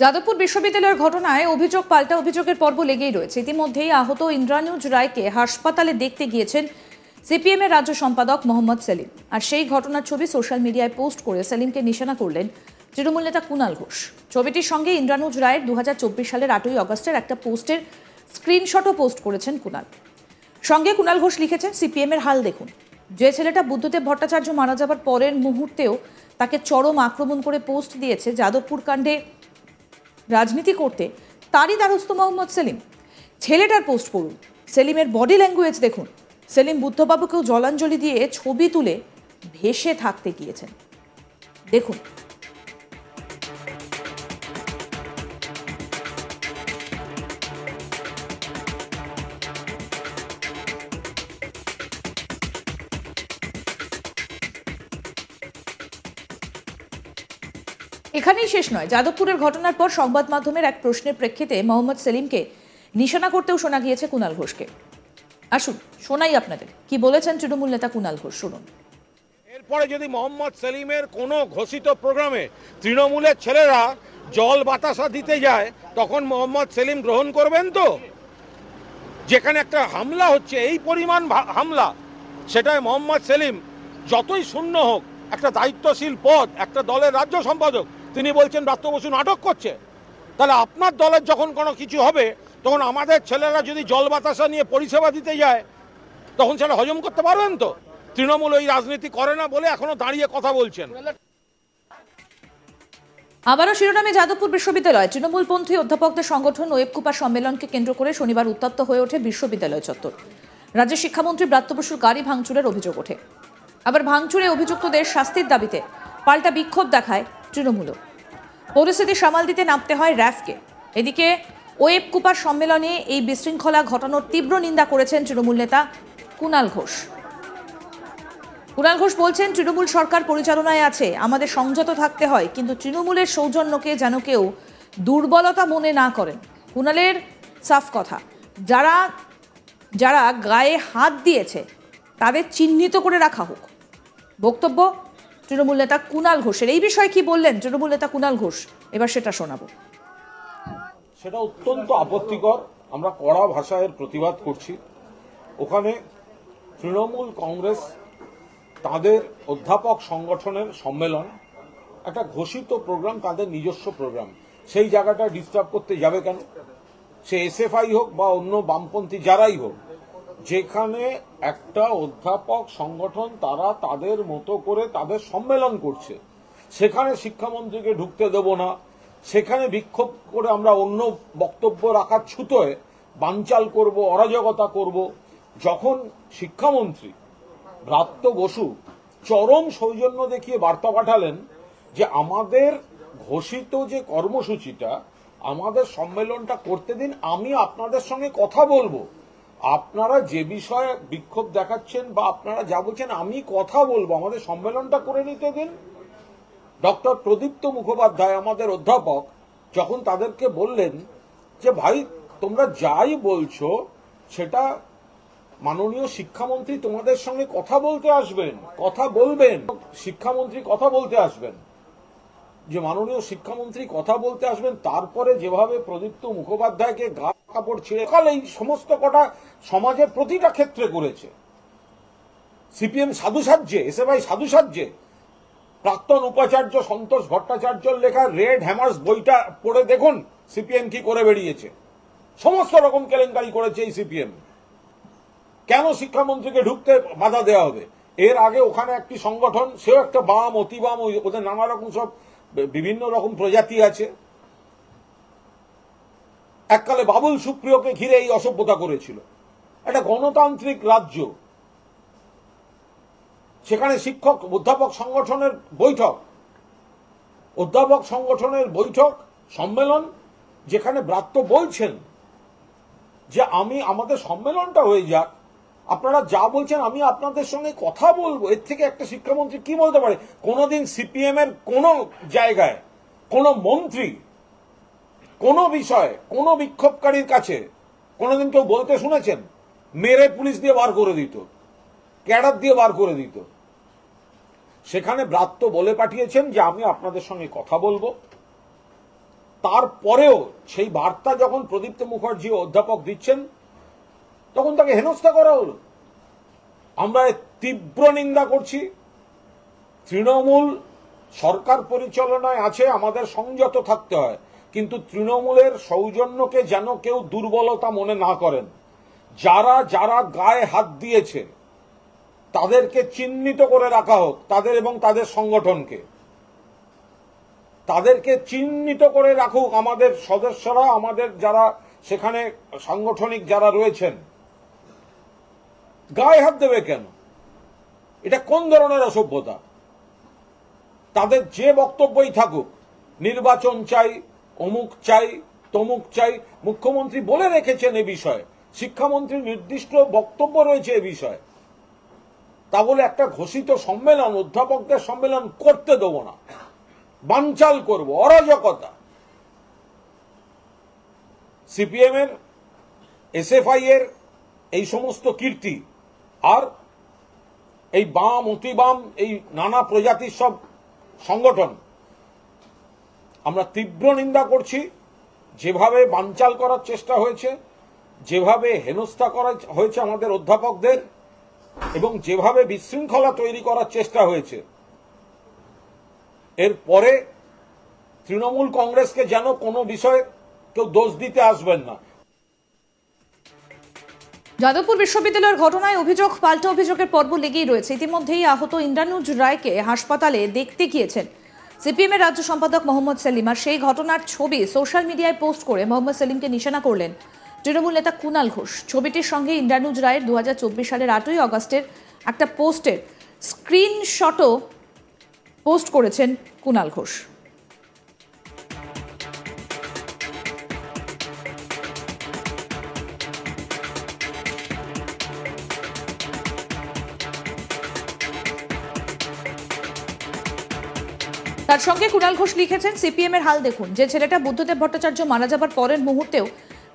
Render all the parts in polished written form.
যাদবপুর বিশ্ববিদ্যালয়ের ঘটনায় অভিযোগ পাল্টা অভিযোগের পর্ব লেগেই রয়েছে। ইতিমধ্যেই আহত ইন্দ্রানুজ রায়কে হাসপাতালে দেখতে গিয়েছেন সিপিএম এর রাজ্য সম্পাদক মোহাম্মদ সেলিম। আর সেই ঘটনার ছবি সোশ্যাল মিডিয়ায় পোস্ট করে সেলিমকে নিশানা করলেন তৃণমূল নেতা কুণাল ঘোষ। ছবিটির সঙ্গে ইন্দ্রানুজ রায়ের 2024 সালের 8ই অগস্টের একটা পোস্টের স্ক্রিনশটও পোস্ট করেছেন কুণাল। সঙ্গে কুণাল ঘোষ লিখেছেন, সিপিএম এর হাল দেখুন। যে ছেলেটা বুদ্ধদেব ভট্টাচার্য মারা যাবার পরের মুহূর্তেও তাকে চরম আক্রমণ করে পোস্ট দিয়েছে যাদবপুর কাণ্ডে রাজনীতি করতে, তারই দ্বারস্থ মোহাম্মদ সেলিম। ছেলেটার পোস্ট পড়ুন, সেলিমের বডি ল্যাঙ্গুয়েজ দেখুন। সেলিম বুদ্ধবাবুকেও জলাঞ্জলি দিয়ে ছবি তুলে ভেসে থাকতে গিয়েছেন, দেখুন। এখানেই শেষ নয়, যাদবপুরের ঘটনার পর সংবাদ মাধ্যমের এক প্রশ্নের প্রেক্ষিতে মোহাম্মদ সেলিমকে নিশানা করতেও শোনা গিয়েছে কুণাল ঘোষকে। আসুন শোনাই আপনাদের কি বলেছেন তৃণমূল নেতা কুণাল ঘোষ, শুনুন। এরপরে যদি মোহাম্মদ সেলিমের কোনো ঘোষিত প্রোগ্রামে তৃণমূলের ছেলেরা জল বাতাসা দিতে যায়, তখন মোহাম্মদ সেলিম গ্রহণ করবেন তো? যেখানে একটা হামলা হচ্ছে, এই পরিমাণ হামলা, সেটাই মোহাম্মদ সেলিম যতই শূন্য হোক, একটা দায়িত্বশীল পদ, একটা দলের রাজ্য সম্পাদক, তিনি বলছেন ব্রাত্য বসু নাটক করছে। তাহলে আপনার দলের যখন কোনো কিছু হবে, তখন আমাদের ছেলেরা যদি জল বাতাসা নিয়ে পরিষেবা দিতে যায়, তখন সেটা হজম করতে পারবেন তো? তৃণমূল ওই রাজনীতি করে না বলে এখনো দাঁড়িয়ে কথা বলছেন। আবারও শিরোনামে যাদবপুর বিশ্ববিদ্যালয়। তৃণমূলপন্থী অধ্যাপকদের সংগঠন ওয়েবকুপা সম্মেলনকে কেন্দ্র করে শনিবার উত্তপ্ত হয়ে ওঠে বিশ্ববিদ্যালয় চত্বর। রাজ্যের শিক্ষামন্ত্রী ব্রাত্য বসুর গাড়ি ভাঙচুরের অভিযোগ ওঠে। আবার ভাঙচুরে অভিযুক্তদের শাস্তির দাবিতে পাল্টা বিক্ষোভ দেখায় তৃণমূলও। পরিস্থিতি সামাল দিতে নামতে হয় র্যাফকে। এদিকে ওয়েবকুপার সম্মেলনে এই বিশৃঙ্খলা ঘটানোর তীব্র নিন্দা করেছেন তৃণমূল নেতা কুণাল ঘোষ। কুণাল ঘোষ বলছেন, তৃণমূল সরকার পরিচালনায় আছে, আমাদের সংযত থাকতে হয়, কিন্তু তৃণমূলের সৌজন্যকে যেন কেউ দুর্বলতা মনে না করেন। কুণালের সাফ কথা, যারা যারা গায়ে হাত দিয়েছে তাদের চিহ্নিত করে রাখা হোক। বক্তব্য তৃণমূল নেতা কুণাল ঘোষের। এই বিষয়ে কি বললেন তৃণমূল নেতা কুণাল ঘোষ, এবার সেটা শোনাবো। সেটা অত্যন্ত আপত্তিকর, আমরা কড়া ভাষায় প্রতিবাদ করছি। ওখানে তৃণমূল কংগ্রেস তাদের অধ্যাপক সংগঠনের সম্মেলন, একটা ঘোষিত প্রোগ্রাম, তাদের নিজস্ব প্রোগ্রাম, সেই জায়গাটা ডিস্টার্ব করতে যাবে কেন? সে এসএফআই হোক বা অন্য বামপন্থী যারাই হোক, যেখানে একটা অধ্যাপক সংগঠন তারা তাদের মতো করে তাদের সম্মেলন করছে, সেখানে শিক্ষামন্ত্রীকে ঢুকতে দেব না, সেখানে বিক্ষোভ করে আমরা অন্য বক্তব্য রাখার ছুতোয় বানচাল করব, অরাজকতা করব। যখন শিক্ষামন্ত্রী ব্রাত্য বসু চরম সৌজন্য দেখিয়ে বার্তা পাঠালেন যে আমাদের ঘোষিত যে কর্মসূচিটা, আমাদের সম্মেলনটা করতে দিন, আমি আপনাদের সঙ্গে কথা বলবো, আপনারা যে বিষয়ে বিক্ষোভ দেখাচ্ছেন বা আপনারা যা বলছেন আমি কথা বলবো, আমাদের সম্মেলনটা করে নিতে দিন। ডক্টর প্রদীপ্ত মুখোপাধ্যায় আমাদের অধ্যাপক যখন তাদেরকে বললেন যে ভাই তোমরা যাই বলছো সেটা মাননীয় শিক্ষামন্ত্রী তোমাদের সঙ্গে কথা বলতে আসবেন, কথা বলবেন, শিক্ষামন্ত্রী কথা বলতে আসবেন, যে মাননীয় শিক্ষামন্ত্রী কথা বলতে আসবেন, তারপরে যেভাবে প্রদীপ্ত মুখোপাধ্যায়কে গা কাপড় ছিঁড়ে এই সমস্ত কটা সমাজের প্রতিটা ক্ষেত্রে করেছে। সিপিএম সাধুসাজ্যে, এসএফআই সাধুসাজ্যে, প্রাক্তন উপাচার্য সন্তোষ ভট্টাচার্যর লেখা রেড হ্যামার্স বইটা পড়ে দেখুন সিপিএম কি করে বেরিয়েছে। সমস্ত রকম কেলেঙ্কারি করেছে এই সিপিএম। কেন শিক্ষামন্ত্রীকে ঢুকতে বাধা দেওয়া হবে? এর আগে ওখানে একটি সংগঠন, সেও একটা বাম, অতি বাম, ওদের নানা রকম সব বিভিন্ন রকম প্রজাতি আছে, এককালে বাবুল সুপ্রিয়কে ঘিরে এই অসভ্যতা করেছিল। একটা গণতান্ত্রিক রাজ্য, সেখানে শিক্ষক অধ্যাপক সংগঠনের বৈঠক, অধ্যাপক সংগঠনের বৈঠক সম্মেলন, যেখানে ব্রাত্য বলছেন যে আমাদের সম্মেলনটা হয়ে যাক, আপনারা যা বলছেন আমি আপনাদের সঙ্গে কথা বলবো। এর থেকে একটা শিক্ষামন্ত্রী কি বলতে পারে? কোনোদিন সিপিএম এর কোন জায়গায় কোন মন্ত্রী কোন বিষয়ে কোন বিক্ষোভকারীর কাছে কোনোদিন কেউ বলতে শুনেছেন? মেরে পুলিশ দিয়ে বার করে দিত, ক্যাডার দিয়ে বার করে দিত। সেখানে ব্রাত্য বলে পাঠিয়েছেন যে আমি আপনাদের সঙ্গে কথা বলবো, তারপরেও সেই বার্তা যখন প্রদীপ্ত মুখার্জি অধ্যাপক দিচ্ছেন তখন তাকে হেনস্থা করা হলো। আমরা তীব্র নিন্দা করছি। তৃণমূল সরকার পরিচালনায় আছে, আমাদের সংযত থাকতে হয়, কিন্তু তৃণমূলের সৌজন্যকে যেন কেউ দুর্বলতা মনে না করেন। যারা যারা গায়ে হাত দিয়েছে তাদেরকে চিহ্নিত করে রাখা হোক, তাদের এবং তাদের সংগঠনকে তাদেরকে চিহ্নিত করে রাখুক আমাদের সদস্যরা, আমাদের যারা সেখানে সাংগঠনিক যারা রয়েছেন। গায়ে হাত দেবে কেন? এটা কোন ধরনের অসভ্যতা? তাদের যে বক্তব্যই থাকুক, নির্বাচন চাই, অমুক চাই, তমুক চাই, মুখ্যমন্ত্রী বলে রেখেছেন এ বিষয়ে, শিক্ষামন্ত্রীর নির্দিষ্ট বক্তব্য রয়েছে এ বিষয়ে। তা বলে একটা ঘোষিত সম্মেলন, অধ্যাপকদের সম্মেলন করতে দেব না, বানচাল করব, অরাজকতা। সিপিএম এর, এসএফআই এর এই সমস্ত কীর্তি আর এই বাম, অতি বাম, এই নানা প্রজাতির সব সংগঠন আমরা তীব্র নিন্দা করছি। যেভাবে বানচাল করার চেষ্টা হয়েছে, যেভাবে হেনস্থা করা হয়েছে আমাদের অধ্যাপকদের, এবং যেভাবে বিশৃঙ্খলা তৈরি করার চেষ্টা হয়েছে, এরপরে তৃণমূল কংগ্রেসকে যেন কোনো বিষয়ে কেউ দোষ দিতে আসবেন না। যাদবপুর বিশ্ববিদ্যালয়ের ঘটনায় অভিযোগ পাল্টা অভিযোগের পর্ব লেগেই রয়েছে। ইতিমধ্যেই আহত ইন্দ্রানুজ রায়কে হাসপাতালে দেখতে গিয়েছেন সিপিএম এর রাজ্য সম্পাদক মোহাম্মদ সেলিম। আর সেই ঘটনার ছবি সোশ্যাল মিডিয়ায় পোস্ট করে মোহাম্মদ সেলিমকে নিশানা করলেন তৃণমূল নেতা কুণাল ঘোষ। ছবিটির সঙ্গে ইন্দ্রানুজ রায়ের 2024 সালের 8ই আগস্টের একটা পোস্টের স্ক্রিনশটও পোস্ট করেছেন কুণাল ঘোষ। তার সঙ্গে কুণাল ঘোষ লিখেছেন, সিপিএম এর হাল দেখুন, যে ছেলেটা বুদ্ধদেব ভট্টাচার্য মারা যাবার পরের মুহূর্তেও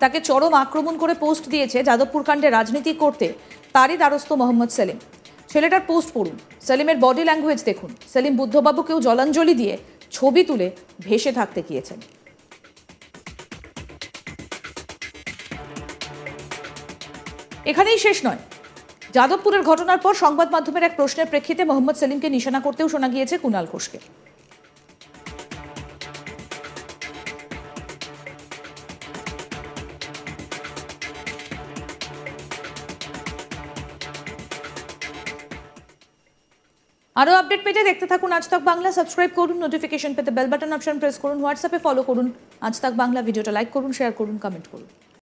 তাকে চরম আক্রমণ করে পোস্ট দিয়েছে যাদবপুর কাণ্ডে রাজনীতি করতে, তারই দ্বারস্থ মোহাম্মদ সেলিম। ছেলেটার পোস্ট পড়ুন, সেলিমের বডি ল্যাঙ্গুয়েজ দেখুন। সেলিম বুদ্ধবাবুকেও জলাঞ্জলি দিয়ে ছবি তুলে ভেসে থাকতে গিয়েছেন। এখানেই শেষ নয়, যাদবপুরের ঘটনার পর সংবাদ মাধ্যমের এক প্রশ্নের প্রেক্ষিতে মোহাম্মদ সেলিমকে নিশানা করতেও শোনা গিয়েছে কুণাল ঘোষকে। আরো আপডেট পেতে দেখতে থাকুন আজ তাক বাংলা। সাবস্ক্রাইব করুন, নোটিফিকেশন পেতে বেল বাটন অপশন প্রেস করুন, হোয়াটসঅ্যাপে ফলো করুন আজ তাক বাংলা। ভিডিওটা লাইক করুন, শেয়ার করুন, কমেন্ট করুন।